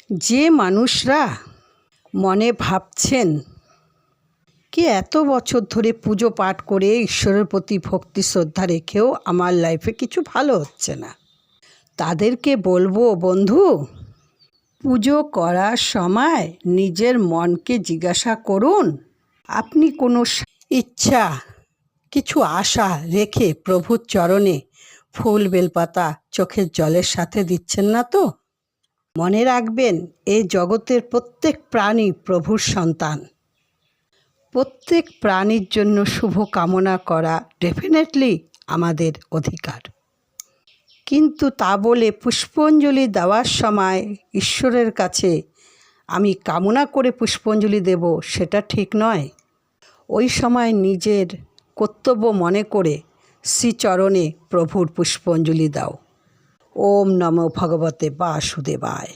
যে মানুষরা মনে ভাবছেন কি এত বছর ধরে পুজো পাঠ করে ঈশ্বরের প্রতি ভক্তি শ্রদ্ধা রেখেও আমার লাইফে কিছু ভালো হচ্ছে না, তাদেরকে বলবো, বন্ধু, পুজো করার সময় নিজের মনকে জিজ্ঞাসা করুন, আপনি কোনো ইচ্ছা, কিছু আশা রেখে প্রভুর চরণে ফুল বেলপাতা চোখের জলের সাথে দিচ্ছেন না তো? মনে রাখবেন, এই জগতের প্রত্যেক প্রাণী প্রভুর সন্তান। প্রত্যেক প্রাণীর জন্য শুভ কামনা করা ডেফিনেটলি আমাদের অধিকার, কিন্তু তা বলে পুষ্পাঞ্জলি দেওয়ার সময় ঈশ্বরের কাছে আমি কামনা করে পুষ্পাঞ্জলি দেব, সেটা ঠিক নয়। ওই সময় নিজের কর্তব্য মনে করে শ্রীচরণে প্রভুর পুষ্পাঞ্জলি দাও। ওম নমো ভগবতে বাসুদেবায়।